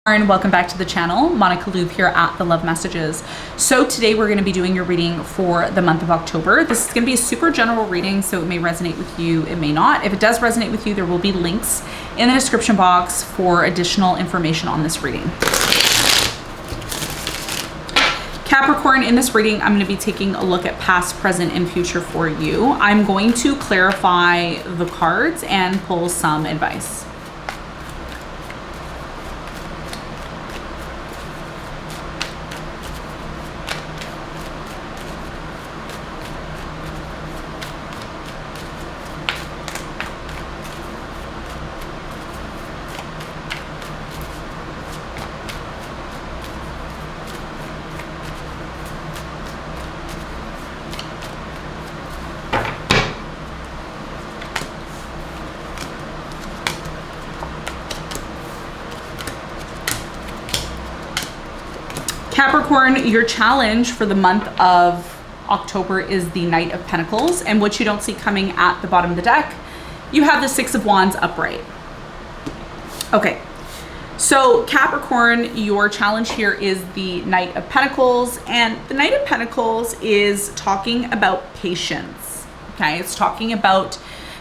Welcome back to the channel. Monica Louvre here at The Love Messages. So today we're going to be doing your reading for the month of October. This is going to be a super general reading, so it may resonate with you, it may not. If it does resonate with you, there will be links in the description box for additional information on this reading. Capricorn, in this reading, I'm going to be taking a look at past, present, and future for you. I'm going to clarify the cards and pull some advice. Capricorn, your challenge for the month of October is the Knight of Pentacles, and what you don't see coming at the bottom of the deck, you have the Six of Wands upright. Okay, so Capricorn, your challenge here is the Knight of Pentacles, and the Knight of Pentacles is talking about patience, okay? It's talking about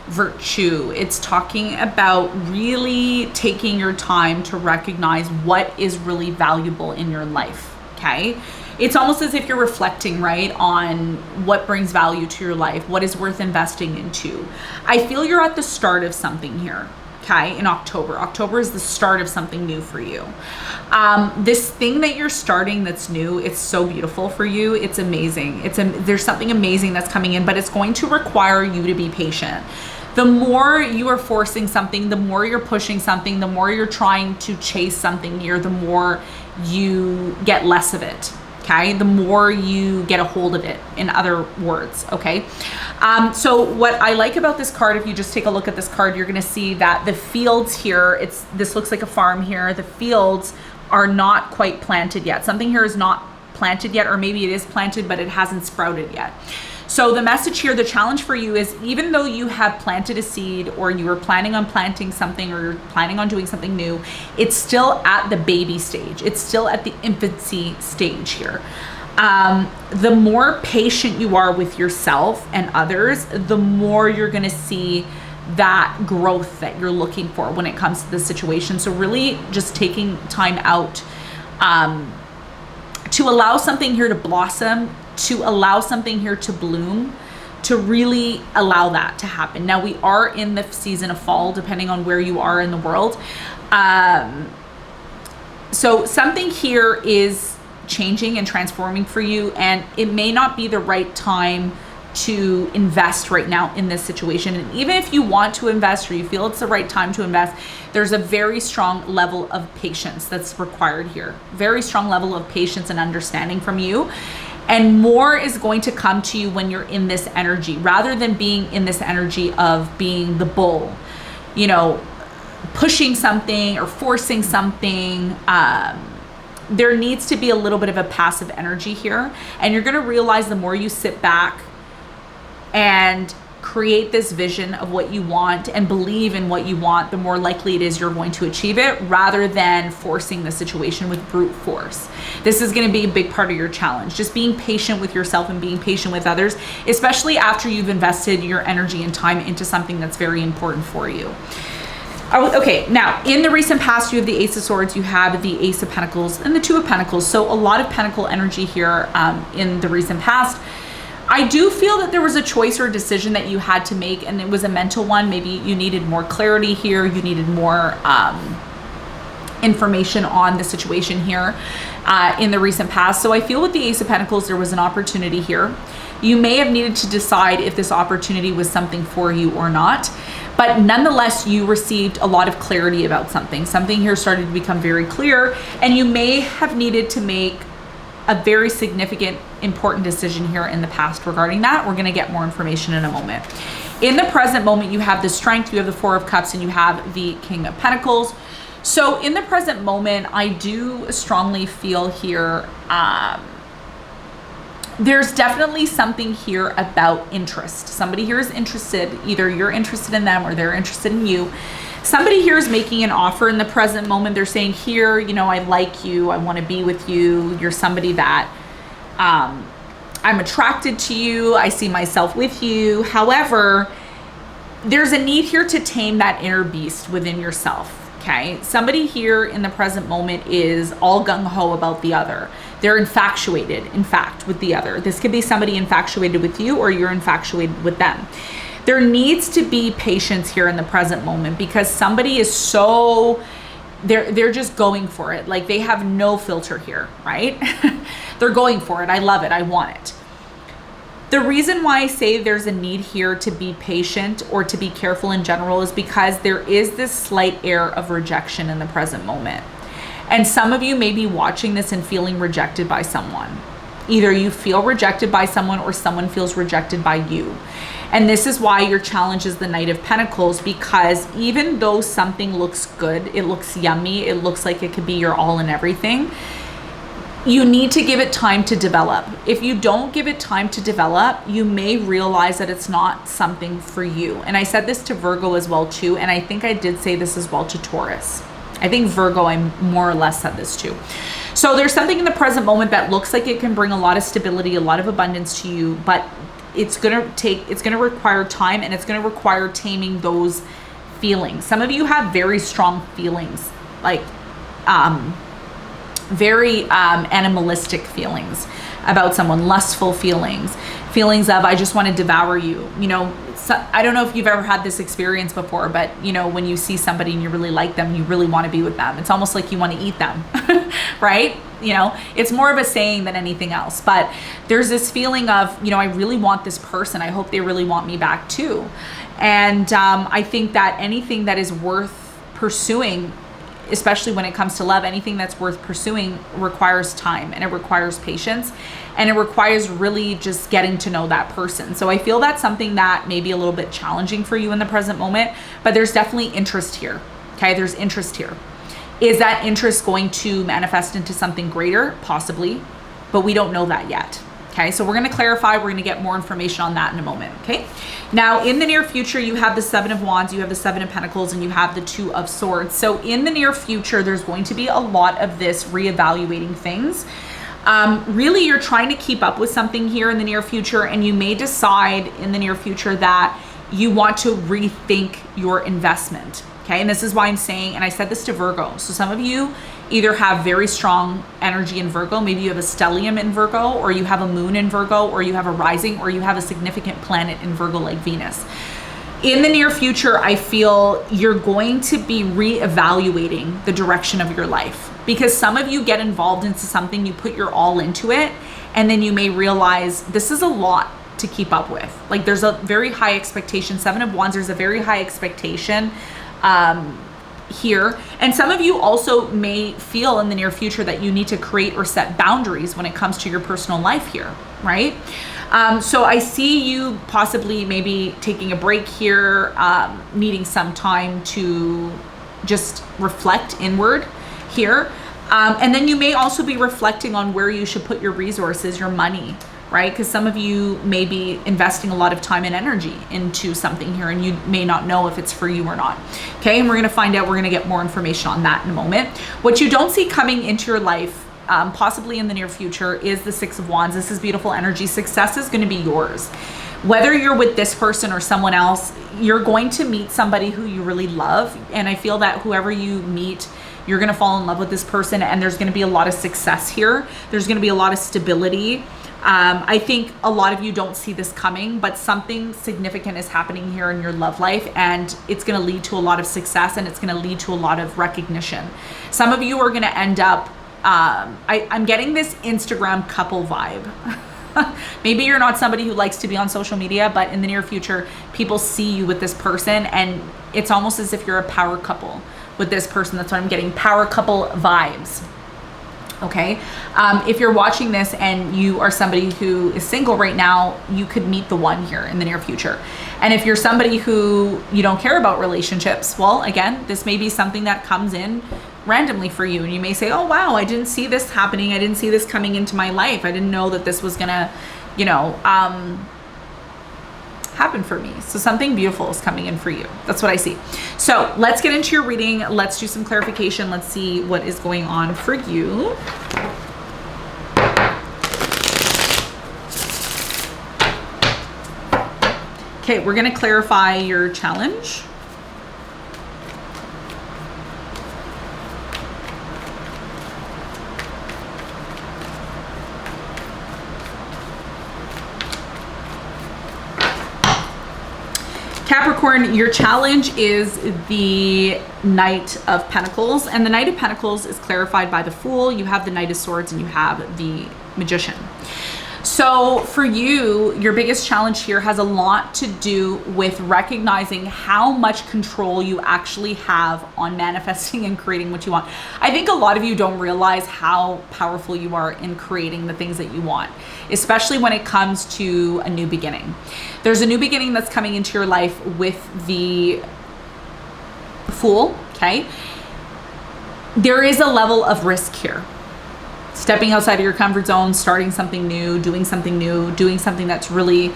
virtue. It's talking about really taking your time to recognize what is really valuable in your life. Okay, it's almost as if you're reflecting, right, on what brings value to your life, what is worth investing into. I feel you're at the start of something here, okay, in October. October is the start of something new for you. This thing that you're starting that's new, it's so beautiful for you. It's amazing. There's something amazing that's coming in, but it's going to require you to be patient. The more you are forcing something, the more you're pushing something, the more you're trying to chase something here, the more you get less of it, okay? The more you get a hold of it, in other words, okay? So what I like about this card, if you just take a look at this card, you're gonna see that the fields here, this looks like a farm here, the fields are not quite planted yet. Something here is not planted yet, or maybe it is planted, but it hasn't sprouted yet. So the message here, the challenge for you is, even though you have planted a seed, or you are planning on planting something, or you're planning on doing something new, it's still at the baby stage. It's still at the infancy stage here. The more patient you are with yourself and others, the more you're gonna see that growth that you're looking for when it comes to this situation. So really just taking time out to allow something here to blossom, to allow something here to bloom, to really allow that to happen. Now we are in the season of fall, depending on where you are in the world. So something here is changing and transforming for you, and it may not be the right time to invest right now in this situation. And even if you want to invest, or you feel it's the right time to invest, there's a very strong level of patience that's required here. Very strong level of patience and understanding from you. And more is going to come to you when you're in this energy, rather than being in this energy of being the bull, you know, pushing something or forcing something. There needs to be a little bit of a passive energy here. And you're going to realize the more you sit back and create this vision of what you want and believe in what you want, the more likely it is you're going to achieve it, rather than forcing the situation with brute force. This is going to be a big part of your challenge. Just being patient with yourself and being patient with others, especially after you've invested your energy and time into something that's very important for you. Okay, now in the recent past, you have the Ace of Swords, you have the Ace of Pentacles, and the Two of Pentacles. So a lot of Pentacle energy here in the recent past. I do feel that there was a choice or a decision that you had to make, and it was a mental one. Maybe you needed more clarity here. You needed more information on the situation here in the recent past. So I feel with the Ace of Pentacles, there was an opportunity here. You may have needed to decide if this opportunity was something for you or not. But nonetheless, you received a lot of clarity about something. Something here started to become very clear, and you may have needed to make a very significant, important decision here in the past regarding that. We're going to get more information in a moment. In the present moment, you have the Strength, you have the Four of Cups, and you have the King of Pentacles. So in the present moment, I do strongly feel here there's definitely something here about interest. Somebody here is interested, either you're interested in them or they're interested in you. Somebody here is making an offer in the present moment. They're saying here, you know, I like you. I want to be with you. You're somebody that I'm attracted to you. I see myself with you. However, there's a need here to tame that inner beast within yourself. Okay. Somebody here in the present moment is all gung-ho about the other. They're infatuated, in fact, with the other. This could be somebody infatuated with you, or you're infatuated with them. There needs to be patience here in the present moment, because somebody is so, they're just going for it. Like, they have no filter here, right? They're going for it. I love it. I want it. The reason why I say there's a need here to be patient or to be careful in general is because there is this slight air of rejection in the present moment. And some of you may be watching this and feeling rejected by someone. Either you feel rejected by someone or someone feels rejected by you. And this is why your challenge is the Knight of Pentacles, because even though something looks good, it looks yummy, it looks like it could be your all and everything, you need to give it time to develop. If you don't give it time to develop, you may realize that it's not something for you. And I said this to Virgo as well too, and I think I did say this as well to Taurus. I think Virgo, I more or less said this too. So there's something in the present moment that looks like it can bring a lot of stability, a lot of abundance to you, but it's gonna require time, and it's gonna require taming those feelings. Some of you have very strong feelings, like very animalistic feelings about someone, lustful feelings of I just want to devour you. You know, so, I don't know if you've ever had this experience before, but you know, when you see somebody and you really like them, you really want to be with them. It's almost like you want to eat them, right? You know, it's more of a saying than anything else, but there's this feeling of, you know, I really want this person. I hope they really want me back too. And I think that anything that is worth pursuing, especially when it comes to love, anything that's worth pursuing requires time, and it requires patience, and it requires really just getting to know that person. So I feel that's something that may be a little bit challenging for you in the present moment, but there's definitely interest here. Okay, there's interest here. Is that interest going to manifest into something greater? Possibly, but we don't know that yet. Okay, so we're going to clarify. We're going to get more information on that in a moment. Okay, now in the near future, you have the Seven of Wands, you have the Seven of Pentacles, and you have the Two of Swords. So in the near future, there's going to be a lot of this reevaluating things. Really, you're trying to keep up with something here in the near future, and you may decide in the near future that you want to rethink your investment. Okay, and this is why I'm saying, and I said this to Virgo. So some of you either have very strong energy in Virgo, maybe you have a stellium in Virgo, or you have a moon in Virgo, or you have a rising, or you have a significant planet in Virgo like Venus. In the near future, I feel you're going to be reevaluating the direction of your life, because some of you get involved into something, you put your all into it, and then you may realize this is a lot to keep up with. Like, there's a very high expectation. Seven of Wands, there's a very high expectation here. And some of you also may feel in the near future that you need to create or set boundaries when it comes to your personal life here, right? So I see you possibly maybe taking a break here, needing some time to just reflect inward here. And then you may also be reflecting on where you should put your resources, your money, right? Because some of you may be investing a lot of time and energy into something here, and you may not know if it's for you or not. Okay, and we're going to find out. We're going to get more information on that in a moment. What you don't see coming into your life, possibly in the near future, is the Six of Wands. This is beautiful energy. Success is going to be yours. Whether you're with this person or someone else, you're going to meet somebody who you really love. And I feel that whoever you meet, you're going to fall in love with this person, and there's going to be a lot of success here. There's going to be a lot of stability. I think a lot of you don't see this coming, but something significant is happening here in your love life, and it's going to lead to a lot of success, and it's going to lead to a lot of recognition. Some of you are going to end up, I'm getting this Instagram couple vibe. Maybe you're not somebody who likes to be on social media, but in the near future, people see you with this person, and it's almost as if you're a power couple with this person. That's what I'm getting, power couple vibes. Okay, if you're watching this and you are somebody who is single right now, you could meet the one here in the near future. And if you're somebody who you don't care about relationships, well, again, this may be something that comes in randomly for you, and you may say, oh wow, I didn't see this happening, I didn't see this coming into my life, I didn't know that this was gonna, you know, happen for me. So something beautiful is coming in for you. That's what I see. So let's get into your reading. Let's do some clarification. Let's see what is going on for you. Okay, we're going to clarify your challenge. Capricorn, your challenge is the Knight of Pentacles, and the Knight of Pentacles is clarified by the Fool. You have the Knight of Swords and you have the Magician. So for you, your biggest challenge here has a lot to do with recognizing how much control you actually have on manifesting and creating what you want. I think a lot of you don't realize how powerful you are in creating the things that you want, especially when it comes to a new beginning. There's a new beginning that's coming into your life with the Fool, okay? There is a level of risk here. Stepping outside of your comfort zone, starting something new, doing something that's really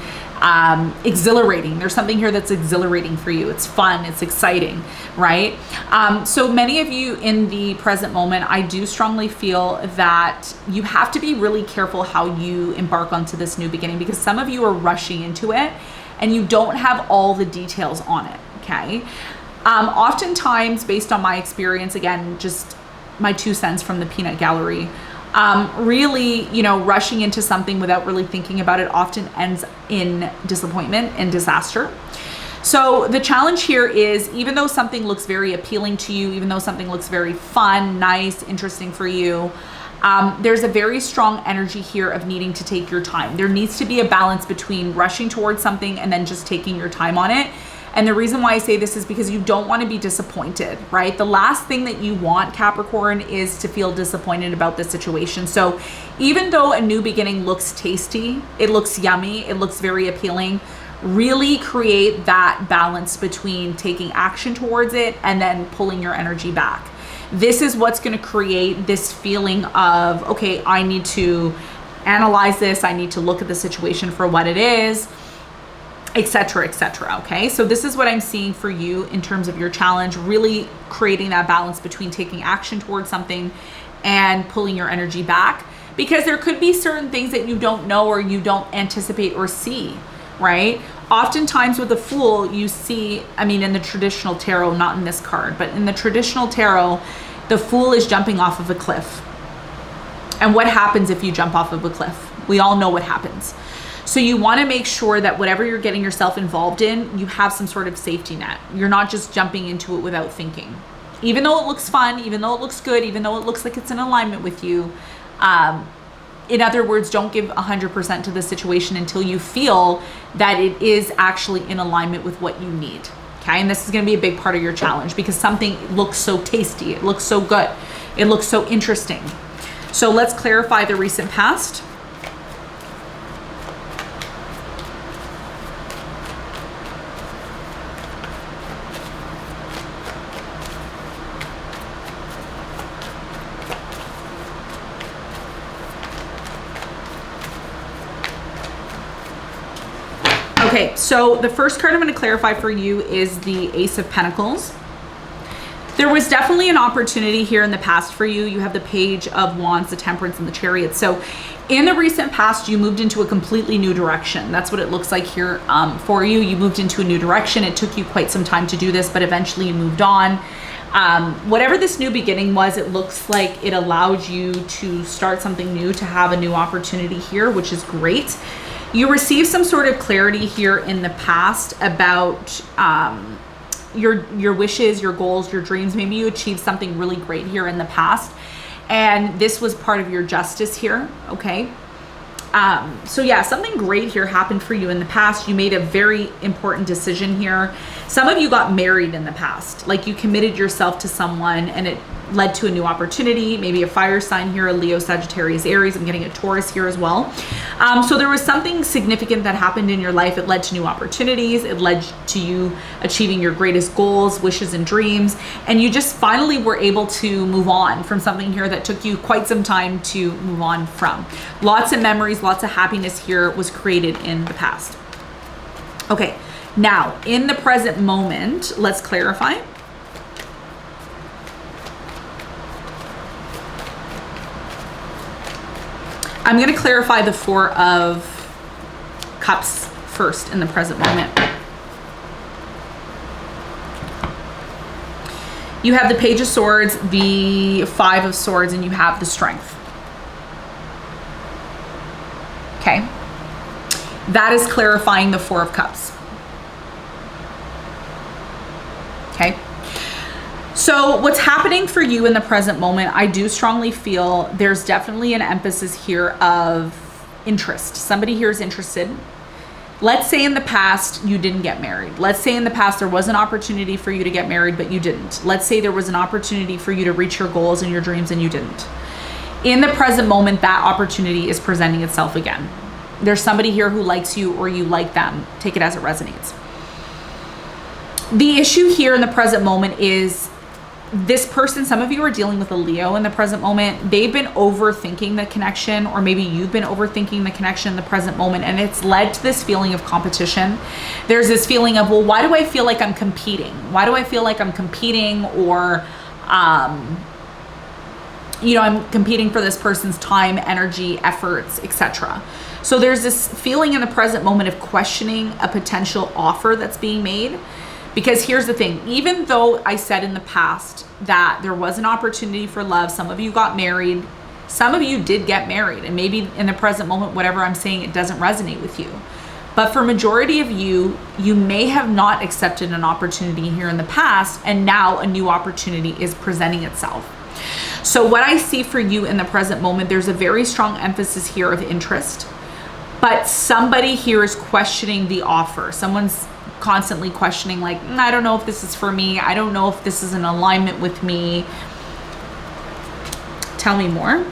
exhilarating. There's something here that's exhilarating for you. It's fun, it's exciting, right? So many of you in the present moment, I do strongly feel that you have to be really careful how you embark onto this new beginning, because some of you are rushing into it and you don't have all the details on it, okay? Oftentimes, based on my experience, again, just my 2 cents from the peanut gallery, really, rushing into something without really thinking about it often ends in disappointment and disaster. So the challenge here is, even though something looks very appealing to you, even though something looks very fun, nice, interesting for you, there's a very strong energy here of needing to take your time. There needs to be a balance between rushing towards something and then just taking your time on it. And the reason why I say this is because you don't want to be disappointed, right? The last thing that you want, Capricorn, is to feel disappointed about the situation. So even though a new beginning looks tasty, it looks yummy, it looks very appealing, really create that balance between taking action towards it and then pulling your energy back. This is what's going to create this feeling of, okay, I need to analyze this. I need to look at the situation for what it is, etc., etc. Okay, so this is what I'm seeing for you in terms of your challenge, really creating that balance between taking action towards something and pulling your energy back, because there could be certain things that you don't know or you don't anticipate or see, right? Oftentimes with the Fool, you see, in the traditional tarot, not in this card, but in the traditional tarot, the Fool is jumping off of a cliff. And what happens if you jump off of a cliff? We all know what happens. So you want to make sure that whatever you're getting yourself involved in, you have some sort of safety net. You're not just jumping into it without thinking. Even though it looks fun, even though it looks good, even though it looks like it's in alignment with you, in other words, don't give 100% to the situation until you feel that it is actually in alignment with what you need. Okay, and this is going to be a big part of your challenge, because something looks so tasty, it looks so good, it looks so interesting. So let's clarify the recent past. Okay, so the first card I'm going to clarify for you is the Ace of Pentacles. There was definitely an opportunity here in the past for you. You have the Page of Wands, the Temperance, and the Chariot. So in the recent past, you moved into a completely new direction. That's what it looks like here for you. You moved into a new direction. It took you quite some time to do this, but eventually you moved on. Whatever this new beginning was, it looks like it allowed you to start something new, to have a new opportunity here, which is great. You received some sort of clarity here in the past about your wishes, your goals, your dreams. Maybe you achieved something really great here in the past, and this was part of your justice here, okay? So yeah, something great here happened for you in the past. You made a very important decision here. Some of you got married in the past, like you committed yourself to someone and it led to a new opportunity, maybe a fire sign here, a Leo, Sagittarius, Aries. I'm getting a Taurus here as well. So there was something significant that happened in your life. It led to new opportunities. It led to you achieving your greatest goals, wishes, and dreams. And you just finally were able to move on from something here that took you quite some time to move on from. Lots of memories, lots of happiness here was created in the past. Okay, now in the present moment, let's clarify. I'm going to clarify the Four of Cups first in the present moment. You have the Page of Swords, the Five of Swords, and you have the Strength. Okay. That is clarifying the Four of Cups. Okay. So what's happening for you in the present moment, I do strongly feel there's definitely an emphasis here of interest. Somebody here is interested. Let's say in the past you didn't get married. Let's say in the past there was an opportunity for you to get married, but you didn't. Let's say there was an opportunity for you to reach your goals and your dreams and you didn't. In the present moment, that opportunity is presenting itself again. There's somebody here who likes you or you like them. Take it as it resonates. The issue here in the present moment is this person, some of you are dealing with a Leo in the present moment. They've been overthinking the connection, or maybe you've been overthinking the connection in the present moment, and it's led to this feeling of competition. There's this feeling of, well, why do I feel like I'm competing? Why do I feel like I'm competing? Or, you know, I'm competing for this person's time, energy, efforts, etc. So there's this feeling in the present moment of questioning a potential offer that's being made. Because here's the thing, even though I said in the past that there was an opportunity for love, some of you got married, some of you did get married, and maybe in the present moment, whatever I'm saying, it doesn't resonate with you. But for majority of you, you may have not accepted an opportunity here in the past, and now a new opportunity is presenting itself. So what I see for you in the present moment, there's a very strong emphasis here of interest, but somebody here is questioning the offer. Someone's constantly questioning, like, I don't know if this is for me. I don't know if this is in alignment with me. Tell me more.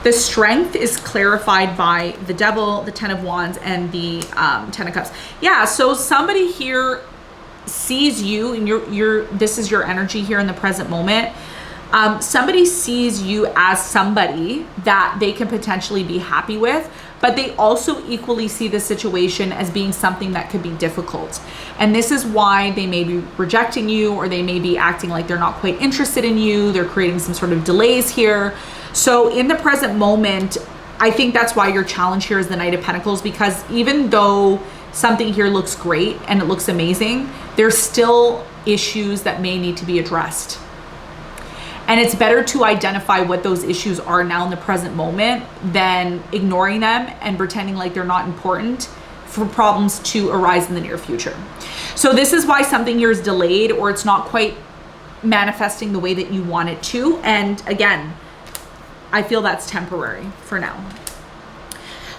The Strength is clarified by the Devil, the Ten of Wands, and the Ten of Cups. Yeah, so somebody here sees you, and this is your energy here in the present moment. Somebody sees you as somebody that they can potentially be happy with, but they also equally see the situation as being something that could be difficult. And this is why they may be rejecting you, or they may be acting like they're not quite interested in you. They're creating some sort of delays here. So in the present moment, I think that's why your challenge here is the Knight of Pentacles, because even though something here looks great and it looks amazing, there's still issues that may need to be addressed. And it's better to identify what those issues are now in the present moment than ignoring them and pretending like they're not important for problems to arise in the near future. So this is why something here is delayed, or it's not quite manifesting the way that you want it to. And again, I feel that's temporary for now.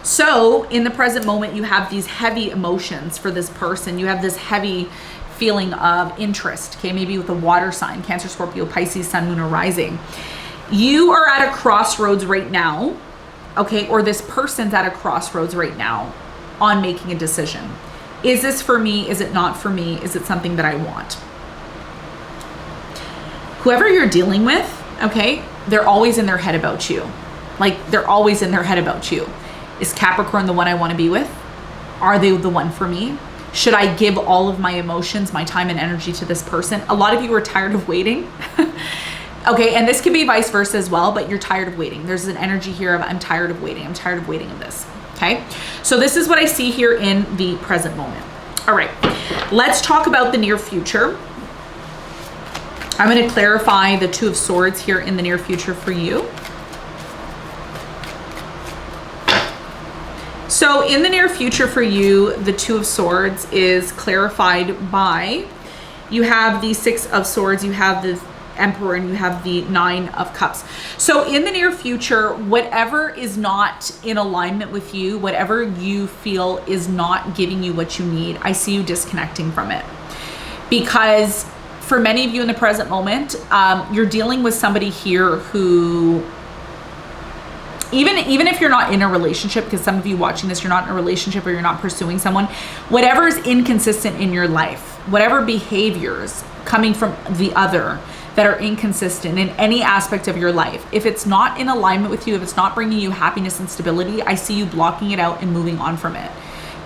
So in the present moment, you have these heavy emotions for this person. You have this heavy feeling of interest, okay, maybe with a water sign, Cancer, Scorpio, Pisces, Sun, Moon, or Rising. You are at a crossroads right now, okay, or this person's at a crossroads right now on making a decision. Is this for me? Is it not for me? Is it something that I want? Whoever you're dealing with, okay, they're always in their head about you. Like, they're always in their head about you. Is Capricorn the one I want to be with? Are they the one for me? Should I give all of my emotions, my time and energy to this person? A lot of you are tired of waiting. Okay, and this could be vice versa as well, but you're tired of waiting. There's an energy here of, I'm tired of waiting. I'm tired of waiting of this, okay? So this is what I see here in the present moment. All right, let's talk about the near future. I'm gonna clarify the Two of Swords here in the near future for you. So in the near future for you, the Two of Swords is clarified by, you have the Six of Swords, you have the Emperor, and you have the Nine of Cups. So in the near future, whatever is not in alignment with you, whatever you feel is not giving you what you need, I see you disconnecting from it. Because for many of you in the present moment, you're dealing with somebody here who, even if you're not in a relationship, because some of you watching this, you're not in a relationship or you're not pursuing someone, whatever is inconsistent in your life, whatever behaviors coming from the other that are inconsistent in any aspect of your life, if it's not in alignment with you, if it's not bringing you happiness and stability, I see you blocking it out and moving on from it.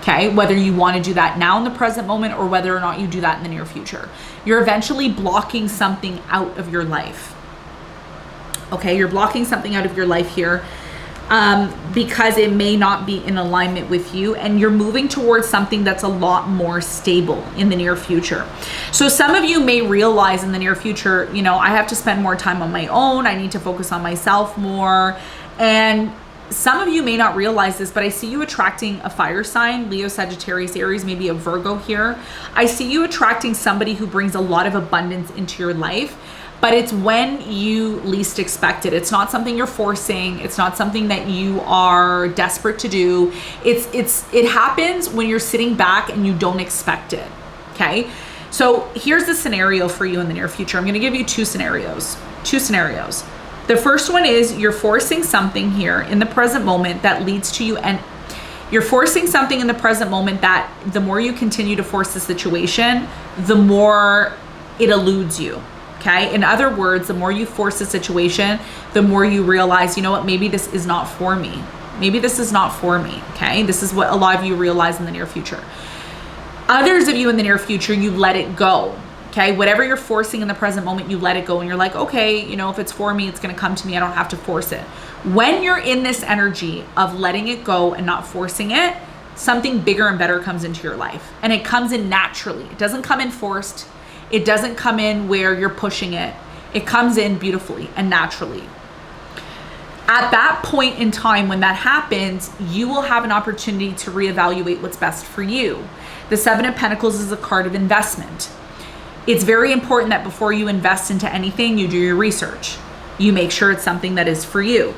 Okay, whether you want to do that now in the present moment or whether or not you do that in the near future. You're eventually blocking something out of your life. Okay, you're blocking something out of your life here because it may not be in alignment with you, and you're moving towards something that's a lot more stable in the near future. So some of you may realize in the near future, you know, I have to spend more time on my own. I need to focus on myself more. And some of you may not realize this, but I see you attracting a fire sign, Leo, Sagittarius, Aries, maybe a Virgo here. I see you attracting somebody who brings a lot of abundance into your life, but it's when you least expect it. It's not something you're forcing. It's not something that you are desperate to do. It happens when you're sitting back and you don't expect it, okay? So here's the scenario for you in the near future. I'm gonna give you two scenarios. The first one is you're forcing something here in the present moment that leads to you, and you're forcing something in the present moment that the more you continue to force the situation, the more it eludes you, okay? In other words, the more you force the situation, the more you realize, you know what, maybe this is not for me. Maybe this is not for me, okay? This is what a lot of you realize in the near future. Others of you in the near future, you let it go. Okay, whatever you're forcing in the present moment, you let it go and you're like, okay, you know, if it's for me, it's going to come to me. I don't have to force it. When you're in this energy of letting it go and not forcing it, something bigger and better comes into your life, and it comes in naturally. It doesn't come in forced. It doesn't come in where you're pushing it. It comes in beautifully and naturally. At that point in time, when that happens, you will have an opportunity to reevaluate what's best for you. The Seven of Pentacles is a card of investment. It's very important that before you invest into anything, you do your research. You make sure it's something that is for you.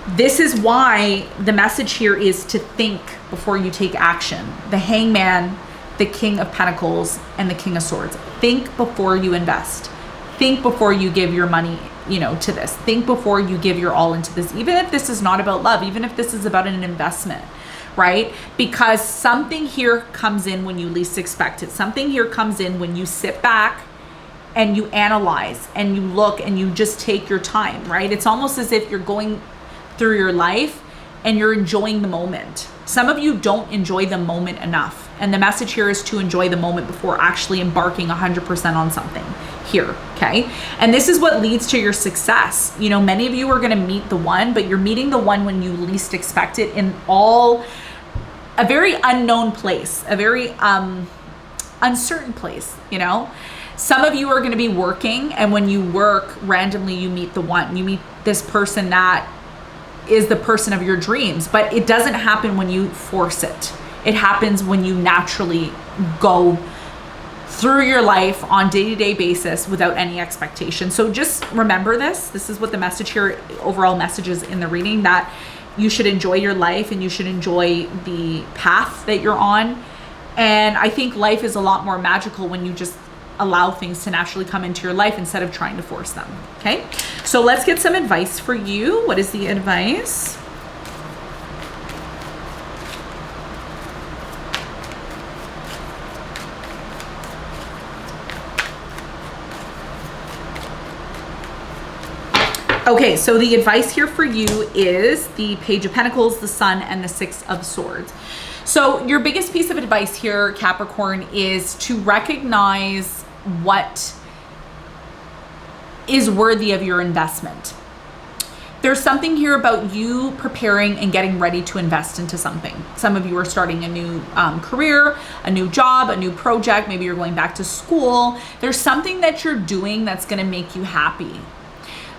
This is why the message here is to think before you take action. The Hangman, the King of Pentacles, and the King of Swords. Think before you invest. Think before you give your money, you know, to this. Think before you give your all into this. Even if this is not about love, even if this is about an investment. Right? Because something here comes in when you least expect it. Something here comes in when you sit back and you analyze and you look and you just take your time, right? It's almost as if you're going through your life and you're enjoying the moment. Some of you don't enjoy the moment enough. And the message here is to enjoy the moment before actually embarking 100% on something here, okay? And this is what leads to your success. You know, many of you are gonna meet the one, but you're meeting the one when you least expect it, in a very unknown place, a very uncertain place, you know? Some of you are gonna be working, and when you work, randomly you meet the one. You meet this person that is the person of your dreams, but it doesn't happen when you force it. It happens when you naturally go through your life on day-to-day basis without any expectation. So just remember this. This is what the message here, overall message is in the reading, that you should enjoy your life and you should enjoy the path that you're on. And I think life is a lot more magical when you just allow things to naturally come into your life instead of trying to force them. Okay, so let's get some advice for you. What is the advice? Okay, so the advice here for you is the Page of Pentacles, the Sun, and the Six of Swords. So your biggest piece of advice here, Capricorn, is to recognize what is worthy of your investment. There's something here about you preparing and getting ready to invest into something. Some of you are starting a new career, a new job, a new project. Maybe you're going back to school. There's something that you're doing that's going to make you happy.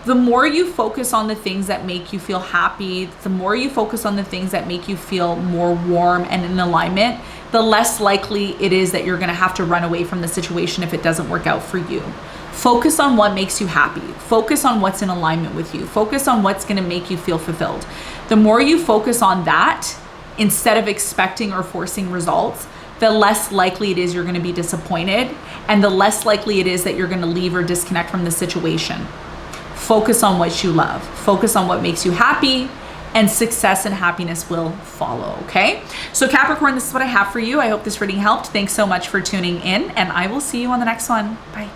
The more you focus on the things that make you feel happy, the more you focus on the things that make you feel more warm and in alignment, the less likely it is that you're gonna have to run away from the situation if it doesn't work out for you. Focus on what makes you happy. Focus on what's in alignment with you. Focus on what's gonna make you feel fulfilled. The more you focus on that, instead of expecting or forcing results, the less likely it is you're gonna be disappointed, and the less likely it is that you're gonna leave or disconnect from the situation. Focus on what you love. Focus on what makes you happy, and success and happiness will follow, okay? So Capricorn, this is what I have for you. I hope this reading helped. Thanks so much for tuning in, and I will see you on the next one. Bye.